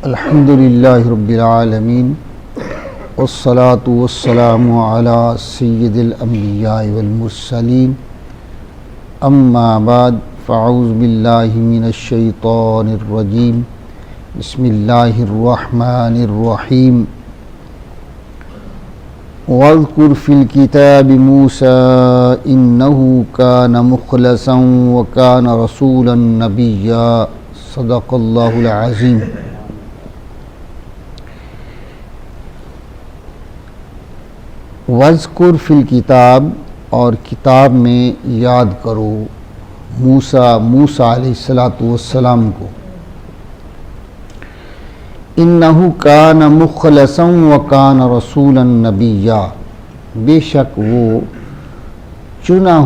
الحمد للہ رب العالمین والصلاة والسلام علی سید الانبیاء والمرسلین اما بعد فاعوذ باللہ من الشیطان الرجیم بسم اللہ الرحمن الرحیم واذکر فی الکتاب موسیٰ انہ کان مخلصا وکان رسولا نبیا صدق اللہ العظیم۔ وَاذْكُرْ فِي الْكِتَابِ، اور کتاب میں یاد کرو موسیٰ علیہ السلام کو، اِنَّهُ كَانَ مُخْلَصًا وَكَانَ رَسُولًا نَبِيًّا، بے شک وہ چنے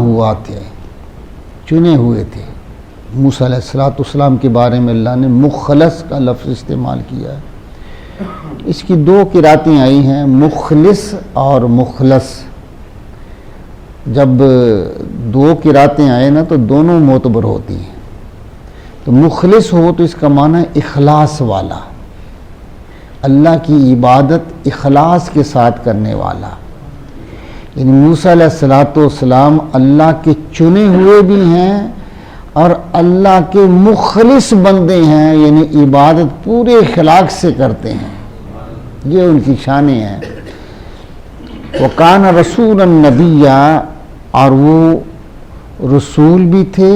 ہوئے تھے۔ موسیٰ علیہ السلام کے بارے میں اللہ نے مخلص کا لفظ استعمال کیا ہے۔ اس کی دو قراتیں آئی ہیں، مخلص اور مخلص۔ جب دو قراتیں آئے نا تو دونوں معتبر ہوتی ہیں۔ تو مخلص ہو تو اس کا معنی ہے اخلاص والا، اللہ کی عبادت اخلاص کے ساتھ کرنے والا۔ یعنی موسیٰ علیہ السلام اللہ کے چنے ہوئے بھی ہیں اور اللہ کے مخلص بندے ہیں، یعنی عبادت پورے اخلاق سے کرتے ہیں، یہ ان کی شانیں ہیں۔ وَكَانَ رَسُولًا نَبِيًّا، اور وہ رسول بھی تھے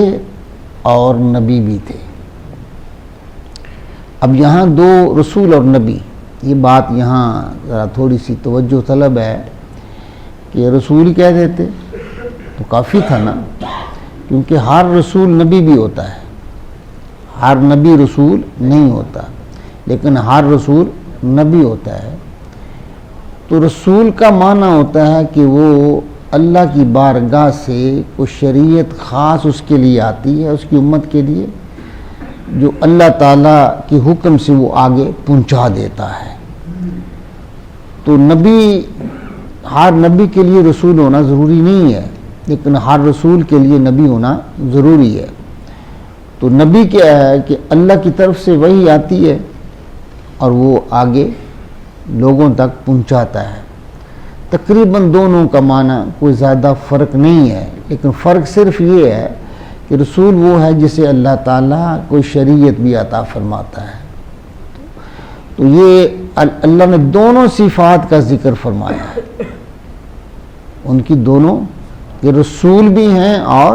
اور نبی بھی تھے۔ اب یہاں دو رسول اور نبی، یہ بات یہاں ذرا تھوڑی سی توجہ طلب ہے کہ رسول کہہ دیتے تو کافی تھا نا، کیونکہ ہر رسول نبی بھی ہوتا ہے، ہر نبی رسول نہیں ہوتا، لیکن ہر رسول نبی ہوتا ہے۔ تو رسول کا معنی ہوتا ہے کہ وہ اللہ کی بارگاہ سے کوئی شریعت خاص اس کے لیے آتی ہے، اس کی امت کے لیے، جو اللہ تعالیٰ کے حکم سے وہ آگے پہنچا دیتا ہے۔ تو نبی، ہر نبی کے لیے رسول ہونا ضروری نہیں ہے، لیکن ہر رسول کے لیے نبی ہونا ضروری ہے۔ تو نبی کیا ہے کہ اللہ کی طرف سے وحی آتی ہے اور وہ آگے لوگوں تک پہنچاتا ہے۔ تقریباً دونوں کا معنی کوئی زیادہ فرق نہیں ہے، لیکن فرق صرف یہ ہے کہ رسول وہ ہے جسے اللہ تعالیٰ کوئی شریعت بھی عطا فرماتا ہے۔ تو یہ اللہ نے دونوں صفات کا ذکر فرمایا ہے، ان کی دونوں، کہ رسول بھی ہیں اور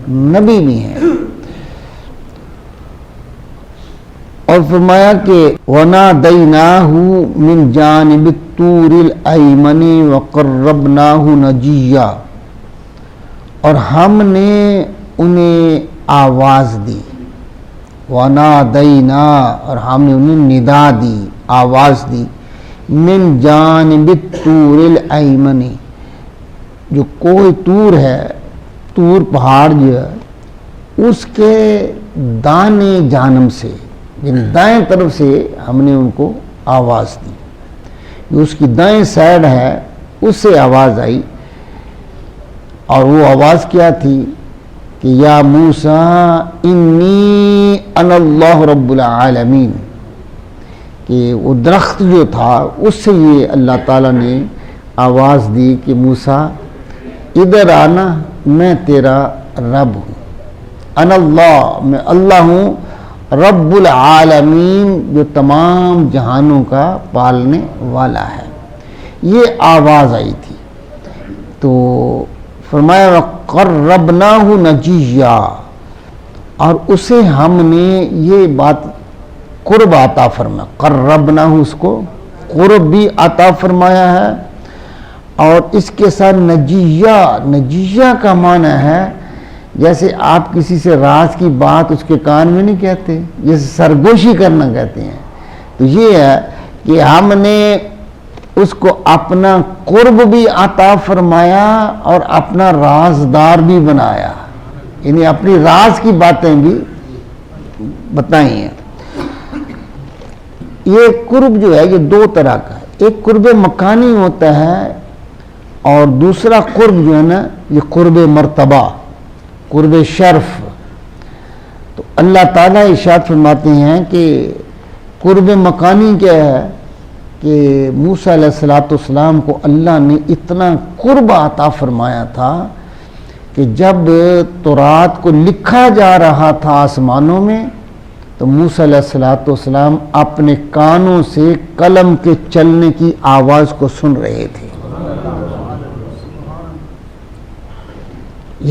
نبی بھی ہیں۔ اور فرمایا کہ وَنَادَيْنَاهُ مِنْ جَانِبِ الطُّورِ الْأَيْمَنِ وَقَرَّبْنَاهُ نَجِيًّا، اور ہم نے انہیں آواز دی، وَنَادَيْنَا، اور ہم نے انہیں ندا دی، آواز دی، مِنْ جَانِبِ الطُّورِ الْأَيْمَنِ، جو کوہ طور ہے، طور پہاڑ جو ہے، اس کے دائیں جانب سے، یعنی دائیں طرف سے ہم نے ان کو آواز دی، جو اس کی دائیں سائڈ ہے اس سے آواز آئی۔ اور وہ آواز کیا تھی کہ یا موسیٰ انی انا اللہ رب العالمین، کہ وہ درخت جو تھا اس سے یہ اللہ تعالیٰ نے آواز دی کہ موسیٰ ادھر آنا، میں تیرا رب ہوں، انا اللہ، میں اللہ ہوں، رب العالمین، جو تمام جہانوں کا پالنے والا ہے۔ یہ آواز آئی تھی۔ تو فرمایا وَقَرَّبْنَاهُ نَجِيًّا، اور اسے ہم نے یہ بات قرب عطا فرمایا، قربناہ، اس کو قرب بھی عطا فرمایا ہے، اور اس کے ساتھ نجیہ کا معنی ہے جیسے آپ کسی سے راز کی بات اس کے کان میں نہیں کہتے، جیسے سرگوشی کرنا کہتے ہیں۔ تو یہ ہے کہ ہم نے اس کو اپنا قرب بھی عطا فرمایا اور اپنا رازدار بھی بنایا، یعنی اپنی راز کی باتیں بھی بتائی ہیں۔ یہ قرب جو ہے یہ دو طرح کا ہے، ایک قرب مکانی ہوتا ہے اور دوسرا قرب جو ہے نا یہ قرب مرتبہ، قرب شرف۔ تو اللہ تعالیٰ ارشاد فرماتے ہیں کہ قرب مکانی کیا ہے کہ موسیٰ علیہ السلام کو اللہ نے اتنا قرب عطا فرمایا تھا کہ جب تورات کو لکھا جا رہا تھا آسمانوں میں تو موسیٰ علیہ السلام اپنے کانوں سے قلم کے چلنے کی آواز کو سن رہے تھے.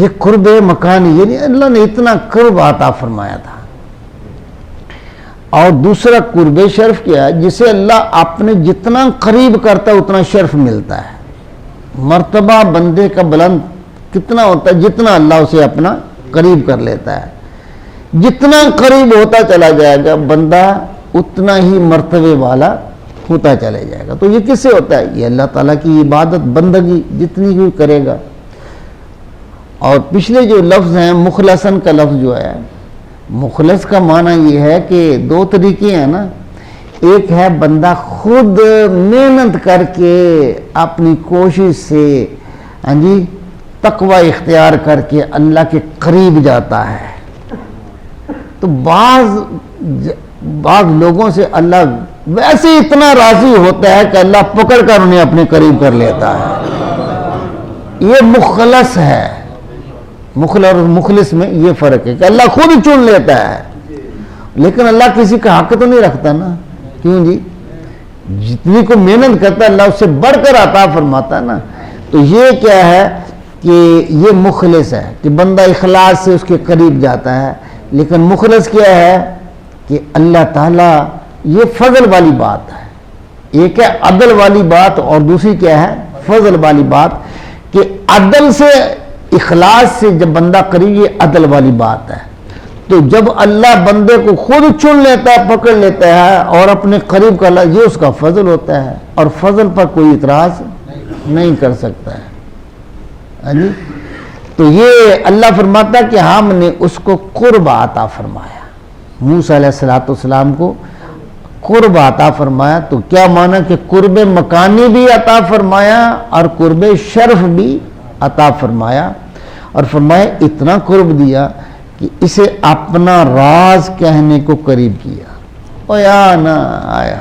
یہ قرب مکانی، یعنی اللہ نے اتنا قرب عطا فرمایا تھا. اور دوسرا قرب شرف کیا ہے، جسے اللہ اپنے جتنا قریب کرتا ہے اتنا شرف ملتا ہے. مرتبہ بندے کا بلند کتنا ہوتا ہے؟ جتنا اللہ اسے اپنا قریب کر لیتا ہے. جتنا قریب ہوتا چلا جائے گا بندہ اتنا ہی مرتبے والا ہوتا چلے جائے گا. تو یہ کس سے ہوتا ہے؟ یہ اللہ تعالیٰ کی عبادت بندگی جتنی بھی کرے گا. اور پچھلے جو لفظ ہیں مخلصاً کا لفظ جو ہے، مخلص کا معنی یہ ہے کہ دو طریقے ہیں نا. ایک ہے بندہ خود محنت کر کے اپنی کوشش سے تقوی اختیار کر کے اللہ کے قریب جاتا ہے. تو بعض لوگوں سے اللہ ویسے اتنا راضی ہوتا ہے کہ اللہ پکڑ کر انہیں اپنے قریب کر لیتا ہے. یہ مخلص ہے. مخلص اور مخلص میں یہ فرق ہے کہ اللہ خود چن لیتا ہے، لیکن اللہ کسی کا حق تو نہیں رکھتا نا. کیوں جی؟ جتنی کو محنت کرتا ہے اللہ اس سے بڑھ کر عطا فرماتا ہے نا. تو یہ کیا ہے کہ یہ مخلص ہے کہ بندہ اخلاص سے اس کے قریب جاتا ہے. لیکن مخلص کیا ہے کہ اللہ تعالیٰ، یہ فضل والی بات ہے. ایک ہے عدل والی بات اور دوسری کیا ہے؟ فضل والی بات. کہ عدل سے، اخلاص سے جب بندہ قریب، یہ عدل والی بات ہے. تو جب اللہ بندے کو خود چن لیتا ہے، پکڑ لیتا ہے اور اپنے قریب کا اللہ، یہ اس کا فضل ہوتا ہے. اور فضل پر کوئی اعتراض نہیں کر سکتا ہے. تو یہ اللہ فرماتا ہے کہ ہم نے اس کو قرب عطا فرمایا. موسیٰ علیہ السلام کو قرب عطا فرمایا. تو کیا معنی کہ قرب مکانی بھی عطا فرمایا اور قرب شرف بھی عطا فرمایا. اور فرمایا اتنا قرب دیا کہ اسے اپنا راز کہنے کو قریب کیا. او یا نا آئے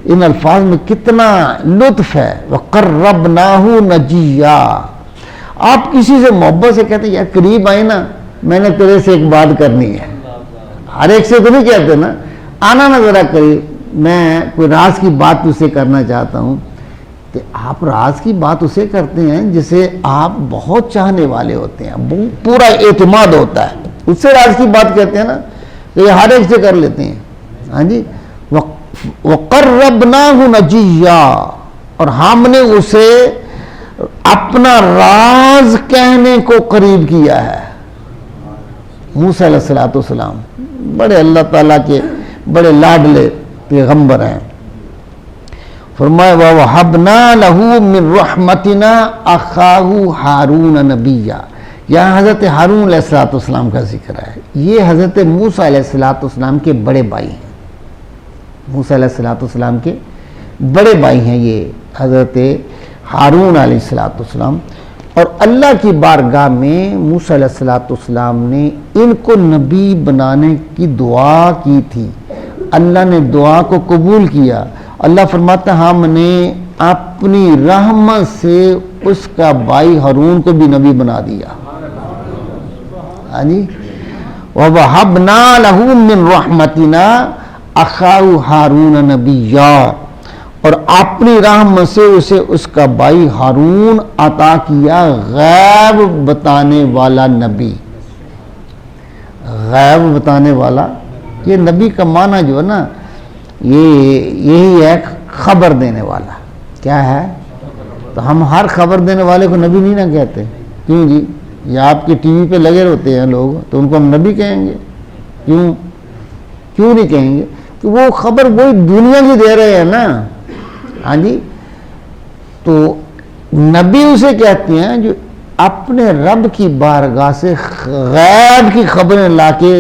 ان الفاظ میں کتنا لطف ہے. وَقَرَّبْنَاهُ نَجِيًّا. آپ کسی سے محبت سے کہتے ہیں یار قریب آئے نا، میں نے تیرے سے ایک بات کرنی ہے. ہر ایک سے تو نہیں کہتے نا، آنا نا ذرا قریب، میں کوئی راز کی بات تجھ سے کرنا چاہتا ہوں. کہ آپ راز کی بات اسے کرتے ہیں جسے آپ بہت چاہنے والے ہوتے ہیں، پورا اعتماد ہوتا ہے، اس سے راز کی بات کہتے ہیں نا. تو یہ ہر ایک سے کر لیتے ہیں. ہاں جی. وَقَرَّبْنَاهُ نَجِيًّا. اور ہم نے اسے اپنا راز کہنے کو قریب کیا ہے. موسیٰ علیہ السلام بڑے اللہ تعالیٰ کے بڑے لاڈلے پیغمبر ہیں. فرمایا وَوَهَبْنَا لَهُ مِنْ رَحْمَتِنَا أَخَاهُ هَارُونَ نَبِيًّا. یہاں حضرت ہارون علیہ السلام کا ذکر ہے. یہ حضرت موسیٰ علیہ السلام کے بڑے بھائی ہیں. موسیٰ علیہ السلام کے بڑے بھائی ہیں یہ حضرت ہارون علیہ السلام. اور اللہ کی بارگاہ میں موسیٰ علیہ السلام نے ان کو نبی بنانے کی دعا کی تھی. اللہ نے دعا کو قبول کیا. اللہ فرماتا ہم نے اپنی رحمت سے اس کا بھائی ہارون کو بھی نبی بنا دیا. ہاں جی. وَوَهَبْنَا لَهُ مِنْ رَحْمَتِنَا أَخَاهُ هَارُونَ نَبِيًّا. اور اپنی رحمت سے اسے اس کا بھائی ہارون عطا کیا غیب بتانے والا نبی. غیب بتانے والا، یہ نبی کا معنی جو ہے نا یہی ہے خبر دینے والا. کیا ہے؟ تو ہم ہر خبر دینے والے کو نبی نہیں نہ کہتے. کیوں جی؟ یہ آپ کے ٹی وی پہ لگے ہوتے ہیں لوگ، تو ان کو ہم نبی کہیں گے؟ کیوں نہیں کہیں گے؟ کہ وہ خبر وہی دنیا کی دے رہے ہیں نا. ہاں جی. تو نبی اسے کہتے ہیں جو اپنے رب کی بارگاہ سے غیب کی خبریں لا کے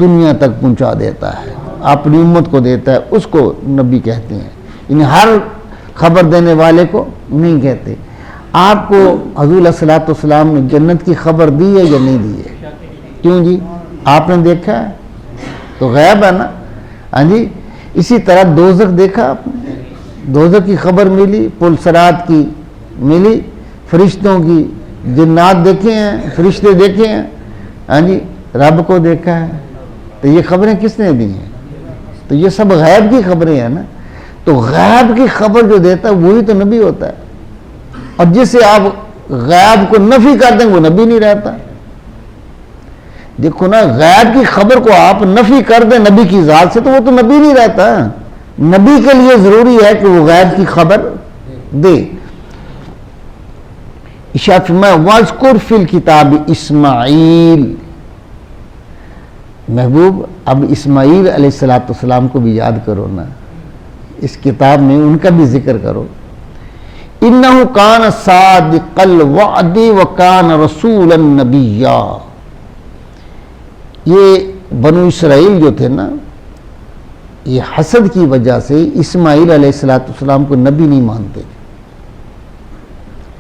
دنیا تک پہنچا دیتا ہے، اپنی امت کو دیتا ہے، اس کو نبی کہتے ہیں. یعنی ہر خبر دینے والے کو نہیں کہتے. آپ کو حضور علیہ السلام نے جنت کی خبر دی ہے یا نہیں دی ہے؟ کیوں جی؟ آپ نے دیکھا ہے؟ تو غیب ہے نا. ہاں جی. اسی طرح دوزخ دیکھا آپ نے, دوزخ کی خبر ملی, پل صراط کی ملی, فرشتوں کی, جنات دیکھے ہیں, فرشتے دیکھے ہیں, ہاں جی, رب کو دیکھا ہے. تو یہ خبریں کس نے دی ہیں؟ تو یہ سب غیب کی خبریں ہیں نا. تو غیب کی خبر جو دیتا ہے وہی تو نبی ہوتا ہے. اور جسے آپ غیب کو نفی کر دیں وہ نبی نہیں رہتا. دیکھو نا, غیب کی خبر کو آپ نفی کر دیں نبی کی ذات سے تو وہ تو نبی نہیں رہتا. نبی کے لیے ضروری ہے کہ وہ غیب کی خبر دے. ارشاد فرمایا واذکر فی الکتاب اسماعیل. محبوب اب اسماعیل علیہ السلام کو بھی یاد کرو نا, اس کتاب میں ان کا بھی ذکر کرو. انہ کان صادق الوعد وکان رسولا نبیا. یہ بنو اسرائیل جو تھے نا, یہ حسد کی وجہ سے اسماعیل علیہ السلام کو نبی نہیں مانتے تھے.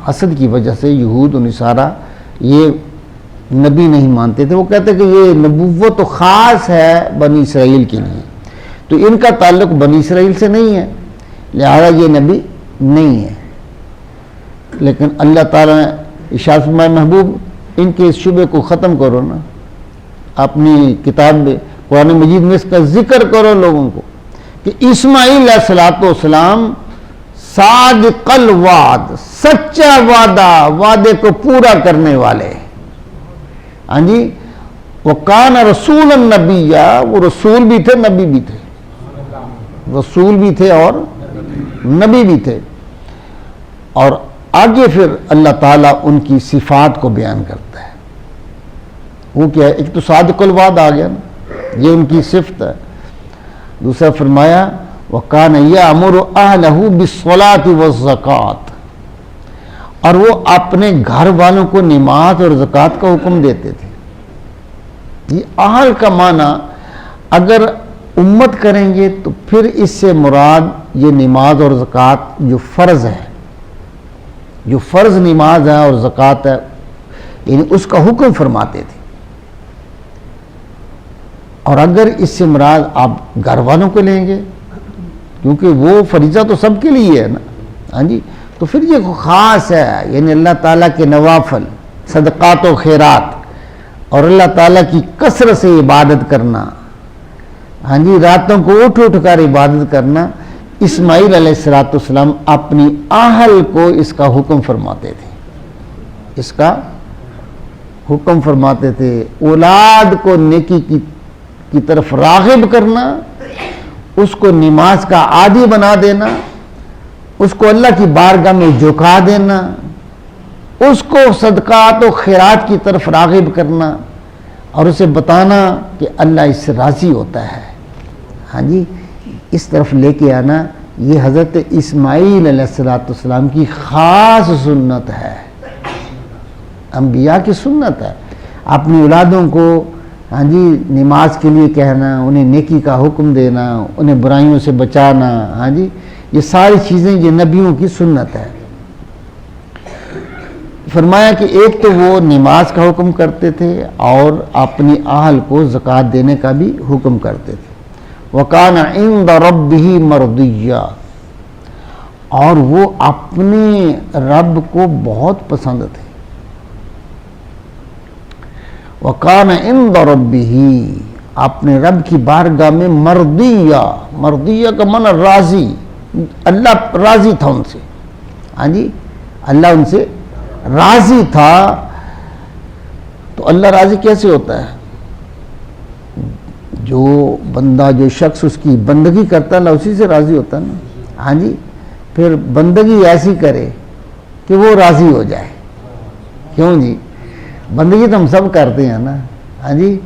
حسد کی وجہ سے یہود و نصارہ یہ نبی نہیں مانتے تھے. وہ کہتے کہ یہ نبوت تو خاص ہے بنی اسرائیل کے لیے, تو ان کا تعلق بنی اسرائیل سے نہیں ہے, لہذا یہ نبی نہیں ہے. لیکن اللہ تعالیٰ نے ارشاد فرمایا محبوب ان کے اس شبے کو ختم کرو نا, اپنی کتاب میں قرآن مجید میں اس کا ذکر کرو لوگوں کو کہ اسماعیل علیہ السلام صادق الوعد, سچا وعدہ, وعدے کو پورا کرنے والے. ہاں جی. وکان رسول النبی, وہ رسول بھی تھے نبی بھی تھے, رسول بھی تھے اور نبی بھی تھے. اور آگے پھر اللہ تعالیٰ ان کی صفات کو بیان کرتا ہے. وہ کیا ہے؟ ایک تو صادق الوعد آ گیا نا, یہ ان کی صفت ہے. دوسرا فرمایا وَكَانَ يَأْمُرُ أَهْلَهُ بِالصَّلَاةِ وَالزَّكَاةِ, اور وہ اپنے گھر والوں کو نماز اور زکوٰۃ کا حکم دیتے تھے. یہ اہل کا معنی اگر امت کریں گے تو پھر اس سے مراد یہ نماز اور زکوٰۃ جو فرض ہے, جو فرض نماز ہے اور زکوٰۃ ہے, یعنی اس کا حکم فرماتے تھے. اور اگر اس سے مراد آپ گھر والوں کو لیں گے, کیونکہ وہ فریضہ تو سب کے لیے ہے نا, ہاں جی, تو پھر یہ خاص ہے, یعنی اللہ تعالیٰ کے نوافل, صدقات و خیرات, اور اللہ تعالیٰ کی کثرت سے عبادت کرنا, ہاں جی, راتوں کو اٹھ اٹھ کر عبادت کرنا. اسماعیل علیہ السلام اپنی اہل کو اس کا حکم فرماتے تھے, اس کا حکم فرماتے تھے. اولاد کو نیکی کی طرف راغب کرنا, اس کو نماز کا عادی بنا دینا, اس کو اللہ کی بارگاہ میں جھکا دینا, اس کو صدقات و خیرات کی طرف راغب کرنا, اور اسے بتانا کہ اللہ اس سے راضی ہوتا ہے. ہاں جی, اس طرف لے کے آنا, یہ حضرت اسماعیل علیہ السلام کی خاص سنت ہے, انبیاء کی سنت ہے. اپنی اولادوں کو ہاں جی نماز کے لیے کہنا, انہیں نیکی کا حکم دینا, انہیں برائیوں سے بچانا, ہاں جی, یہ ساری چیزیں یہ نبیوں کی سنت ہے. فرمایا کہ ایک تو وہ نماز کا حکم کرتے تھے اور اپنی اہل کو زکوٰۃ دینے کا بھی حکم کرتے تھے. وَكَانَ عِنْدَ رَبِّهِ مَرْضِيًّا, اور وہ اپنے رب کو بہت پسند تھے. وَكَانَ عِنْدَ رَبِّهِ, اپنے رب کی بارگاہ میں مرضیہ, مرضیہ کا معنی راضی, اللہ راضی تھا ان سے. ہاں جی, اللہ ان سے راضی تھا. تو اللہ راضی کیسے ہوتا ہے؟ جو بندہ, جو شخص اس کی بندگی کرتا ہے اللہ اسی سے راضی ہوتا ہے نا. ہاں جی, پھر بندگی ایسی کرے کہ وہ راضی ہو جائے. کیوں جی, بندگی تو ہم سب کرتے ہیں نا. ہاں جی,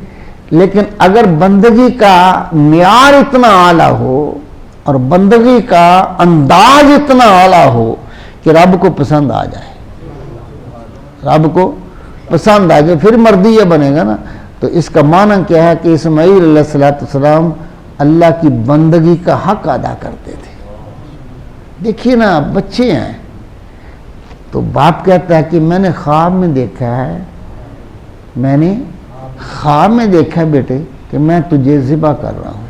لیکن اگر بندگی کا معیار اتنا اعلیٰ ہو اور بندگی کا انداز اتنا اعلیٰ ہو کہ رب کو پسند آ جائے, رب کو پسند آ جائے, پھر مرضیہ بنے گا نا. تو اس کا معنی کیا ہے کہ اسماعیل علیہ السلام اللہ کی بندگی کا حق ادا کرتے تھے. دیکھیے نا, بچے ہیں تو باپ کہتا ہے کہ میں نے خواب میں دیکھا ہے, میں نے خواب میں دیکھا ہے بیٹے کہ میں تجھے ذبح کر رہا ہوں،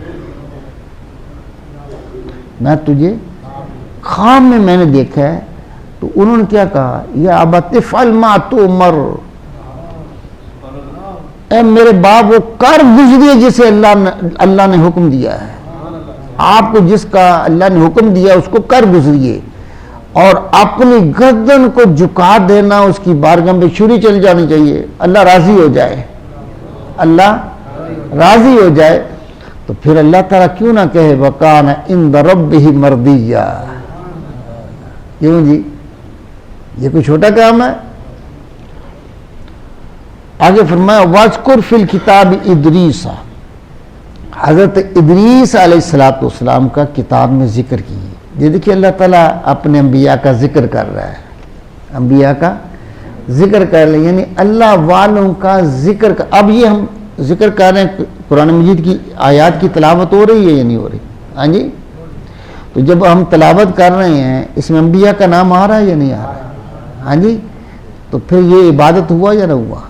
میں تجھے خواب میں نے دیکھا ہے. تو انہوں نے کیا کہا؟ یا ابت افعل ما تؤمر، اے میرے باپ وہ کر گزریے جسے اللہ نے حکم دیا ہے. آپ کو جس کا اللہ نے حکم دیا اس کو کر گزریے، اور اپنی گردن کو جھکا دینا اس کی بارگاہ میں چھری چل جانی چاہیے. اللہ راضی ہو جائے، اللہ راضی ہو جائے. تو پھر اللہ تعالیٰ کیوں نہ کہے وَقَانَ عِنْدَ رَبِّهِ مَرْضِيًّا. کیوں جی؟ یہ کوئی چھوٹا کام ہے؟ آگے فرمایا وَاذْكُرْ فِي الْكِتَابِ إِدْرِيسَ، حضرت ادریس علیہ السلام کا کتاب میں ذکر کی. یہ دیکھیے اللہ تعالیٰ اپنے انبیاء کا ذکر کر رہا ہے، انبیاء کا ذکر کر رہے ہیں، یعنی اللہ والوں کا ذکر کر. اب یہ ہم ذکر کر رہے ہیں، قرآن مجید کی آیات کی تلاوت ہو رہی ہے یا نہیں ہو رہی؟ ہاں جی. تو جب ہم تلاوت کر رہے ہیں اس میں انبیاء کا نام آ رہا ہے یا نہیں آ رہا ہے؟ ہاں جی. تو پھر یہ عبادت ہوا یا نہ ہوا؟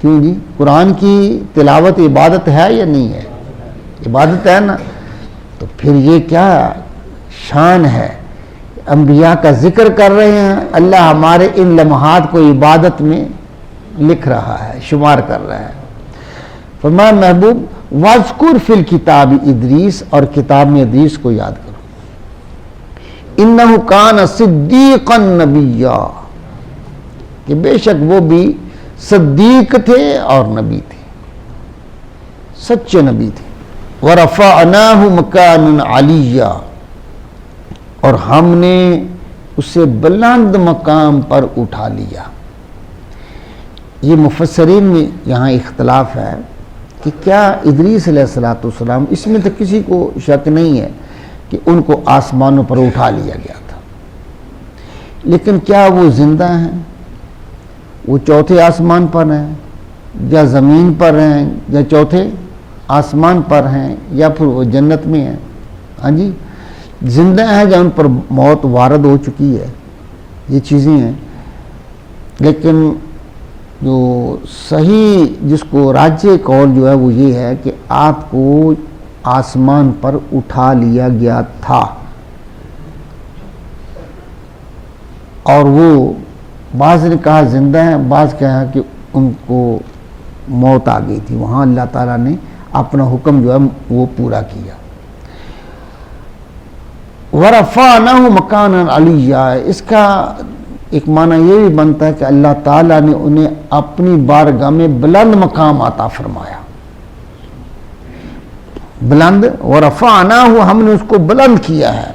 کیوں جی؟ قرآن کی تلاوت عبادت ہے یا نہیں ہے؟ عبادت ہے نا. تو پھر یہ کیا شان ہے، انبیاء کا ذکر کر رہے ہیں، اللہ ہمارے ان لمحات کو عبادت میں لکھ رہا ہے، شمار کر رہا ہے. فرمایا محبوب وَاذْكُرْ فِي الْكِتَابِ ادریس، اور کتاب میں ادریس کو یاد کرو. إِنَّهُ كَانَ صِدِّيقًا نَبِيًّا، کہ بے شک وہ بھی صدیق تھے اور نبی تھے، سچے نبی تھے. وَرَفَعْنَاهُ مَكَانًا عَلِيًّا، اور ہم نے اسے بلند مقام پر اٹھا لیا. یہ مفسرین میں یہاں اختلاف ہے کہ کیا ادریس علیہ السلام، اس میں تو کسی کو شک نہیں ہے کہ ان کو آسمانوں پر اٹھا لیا گیا تھا، لیکن کیا وہ زندہ ہیں؟ وہ چوتھے آسمان پر ہیں یا زمین پر ہیں یا چوتھے آسمان پر ہیں یا پھر وہ جنت میں ہیں؟ ہاں جی. زندہ ہیں یا ان پر موت وارد ہو چکی ہے؟ یہ چیزیں ہیں. لیکن جو صحیح جس کو راجح قول جو ہے وہ یہ ہے کہ آپ کو آسمان پر اٹھا لیا گیا تھا، اور وہ بعض نے کہا زندہ ہیں، بعض کہا کہ ان کو موت آ گئی تھی، وہاں اللہ تعالیٰ نے اپنا حکم جو ہے وہ پورا کیا. وَرَفَعْنَاهُ مَكَانًا عَلِيًّا، اس کا ایک معنی یہ بھی بنتا ہے کہ اللہ تعالیٰ نے انہیں اپنی بارگاہ میں بلند مقام عطا فرمایا. بلند، وَرَفَعْنَاهُ، ہم نے اس کو بلند کیا ہے،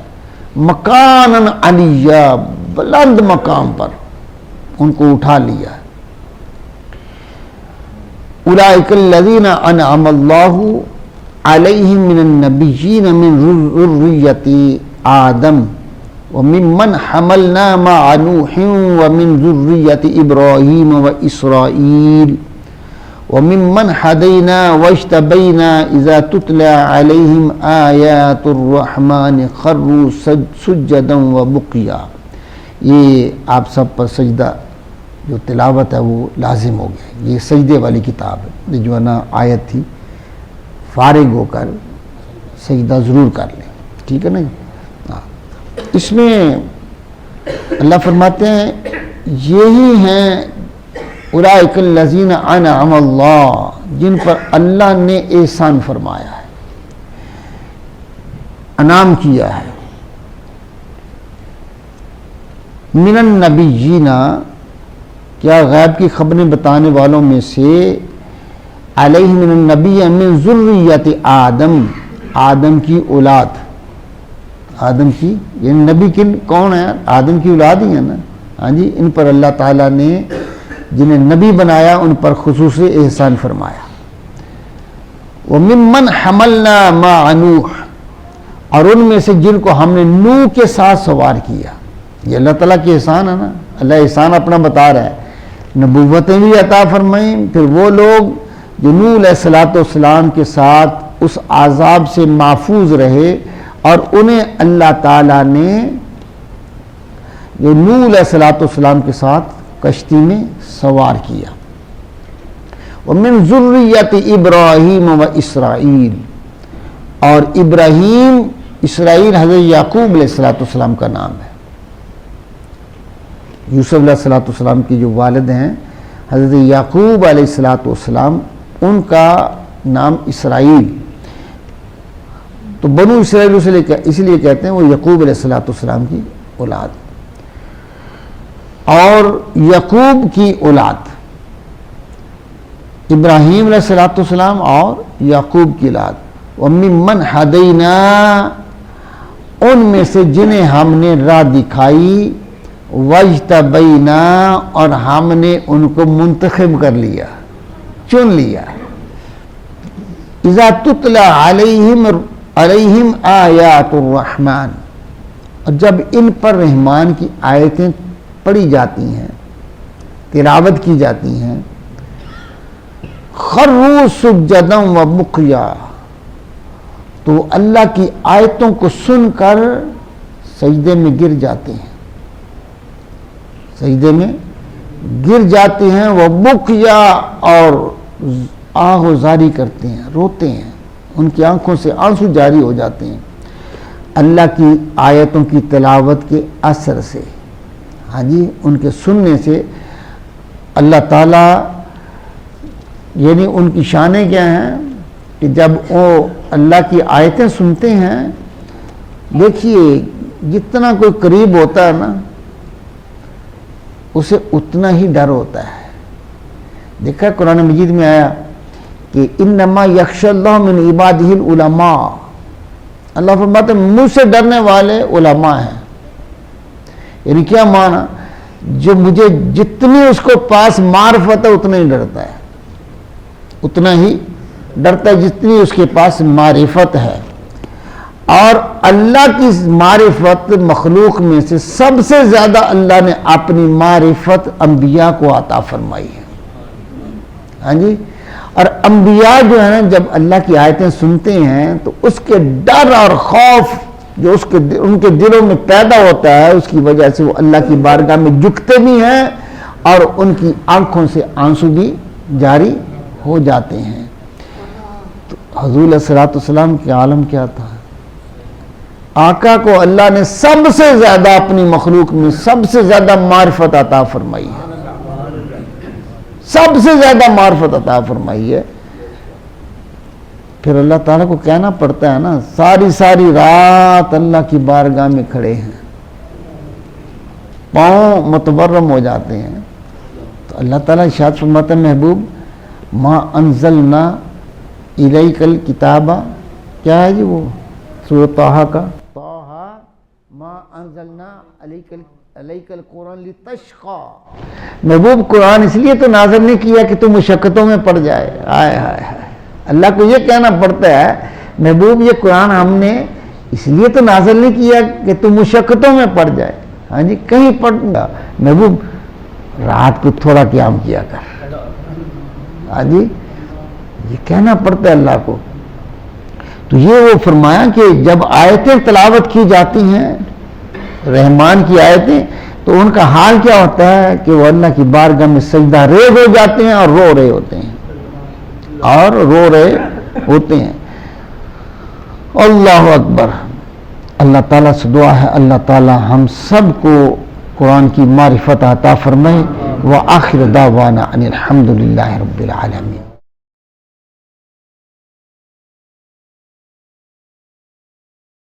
مَكَانًا عَلِيًّا، بلند مقام پر ان کو اٹھا لیا. اولئک الذین انعم اللہ علیہم من النبیین من ذریۃ آدم وممن حملنا مع نوح ومن ذریۃ ابراہیم واسرائیل وممن ہدینا واجتبینا اذا تتلی علیہم آیات الرحمن خروا سجدا وبکیا. یہ آپ سب پر سجدہ جو تلاوت ہے وہ لازم ہو گیا. یہ سجدے والی کتاب ہے، جو ہے نا آیت تھی، فارغ ہو کر سجدہ ضرور کر لیں. ٹھیک ہے نا. اس میں اللہ فرماتے ہیں یہی ہیں اولئک الذین انعم اللہ، جن پر اللہ نے احسان فرمایا ہے، انعام کیا ہے. من النبیین، کیا غیب کی خبریں بتانے والوں میں سے، علیہ من النبی من ذریۃ آدم، آدم کی اولاد، آدم کی یعنی نبی کون ہے؟ آدم کی اولاد ہی ہے نا. ہاں جی. ان پر اللہ تعالیٰ نے جنہیں نبی بنایا ان پر خصوصی احسان فرمایا. وَمِمَّنْ حَمَلْنَا مَعَ نُوحٍ، اور ان میں سے جن کو ہم نے نوح کے ساتھ سوار کیا. یہ اللہ تعالیٰ کی احسان ہے نا. اللہ احسان اپنا بتا رہا ہے، نبوتیں بھی عطا فرمائیں. پھر وہ لوگ جو نوح علیہ السلام کے ساتھ اس عذاب سے محفوظ رہے، اور انہیں اللہ تعالیٰ نے جو نوح علیہ السلام کے ساتھ کشتی میں سوار کیا. ومن ذریت ابراہیم و اسرائیل، اور ابراہیم، اسرائیل حضرت یعقوب علیہ السلام کا نام ہے۔ یوسف علیہ السلام کی جو والد ہیں حضرت یعقوب علیہ السلام، ان کا نام اسرائیل، تو بنو اسرائیل اس لیے کہتے ہیں وہ یعقوب علیہ السلام کی اولاد، اور یعقوب کی اولاد ابراہیم علیہ السلام اور یعقوب کی اولاد، وَمِمَّنْ هَدَيْنَا، ان میں سے جنہیں ہم نے راہ دکھائی، وَاجْتَبَيْنَا، اور ہم نے ان کو منتخب کر لیا، چن لیا۔ اِذَا تُتْلَى عَلَيْهِمْ آیات الرحمن، اور جب ان پر رحمان کی آیتیں پڑھی جاتی ہیں، تلاوت کی جاتی ہیں، خروا سجدا وبکیا، تو اللہ کی آیتوں کو سن کر سجدے میں گر جاتے ہیں، سجدے میں گر جاتے ہیں، وبکیا، اور آہ و زاری کرتے ہیں، روتے ہیں، ان کی آنکھوں سے آنسو جاری ہو جاتے ہیں اللہ کی آیتوں کی تلاوت کے اثر سے، ہاں جی، ان کے سننے سے۔ اللہ تعالیٰ یعنی ان کی شانیں کیا ہیں کہ جب وہ اللہ کی آیتیں سنتے ہیں، دیکھیے جتنا کوئی قریب ہوتا ہے نا اسے اتنا ہی ڈر ہوتا ہے۔ دیکھا قرآن مجید میں آیا کہ انما یخشی اللہ من عبادہ العلماء، اللہ فرماتے ہیں مجھ سے ڈرنے والے علماء ہیں، یعنی کیا معنی، جو مجھے جتنی اس کو پاس معرفت ہے اتنا ہی ڈرتا ہے، اتنا ہی ڈرتا ہے جتنی اس کے پاس معرفت ہے۔ اور اللہ کی معرفت مخلوق میں سے سب سے زیادہ اللہ نے اپنی معرفت انبیاء کو عطا فرمائی ہے، ہاں جی، اور انبیاء جو ہے نا جب اللہ کی آیتیں سنتے ہیں تو اس کے ڈر اور خوف جو ان کے دلوں میں پیدا ہوتا ہے، اس کی وجہ سے وہ اللہ کی بارگاہ میں جھکتے بھی ہیں اور ان کی آنکھوں سے آنسو بھی جاری ہو جاتے ہیں۔ تو حضور علیہ السلام کے عالم کیا تھا، آقا کو اللہ نے سب سے زیادہ اپنی مخلوق میں سب سے زیادہ معرفت عطا فرمائی ہے، سب سے زیادہ معرفت عطا فرمائی ہے۔ پھر اللہ تعالیٰ کو کہنا پڑتا ہے نا، ساری رات اللہ کی بارگاہ میں کھڑے ہیں، پاؤں متورم ہو جاتے ہیں، تو اللہ تعالیٰ ارشاد فرماتا ہے محبوب ما انزلنا الیک الکتاب، کیا ہے جی وہ سورۃ طٰہٰ کا، طٰہٰ ما انزلنا علیک القرآن لتشقی، محبوب قرآن اس لیے تو نازل نہیں کیا کہ تم مشقتوں میں پڑ جائے، آئے ہائے ہائے، اللہ کو یہ کہنا پڑتا ہے محبوب یہ قرآن ہم نے اس لیے تو نازل نہیں کیا کہ تم مشقتوں میں پڑ جائے، ہاں جی، کہیں پڑ گا محبوب رات کو تھوڑا قیام کیا کر، ہاں جی، یہ کہنا پڑتا ہے اللہ کو۔ تو یہ وہ فرمایا کہ جب آیتیں تلاوت کی جاتی ہیں رحمان کی آیتیں، تو ان کا حال کیا ہوتا ہے کہ وہ اللہ کی بارگاہ میں سجدہ ریز ہو جاتے ہیں اور رو رہے ہوتے ہیں، اللہ اکبر۔ اللہ تعالیٰ سے دعا ہے اللہ تعالیٰ ہم سب کو قرآن کی معرفت عطا فرمائے۔ وآخر دعوانا ان الحمد للہ رب العالمین۔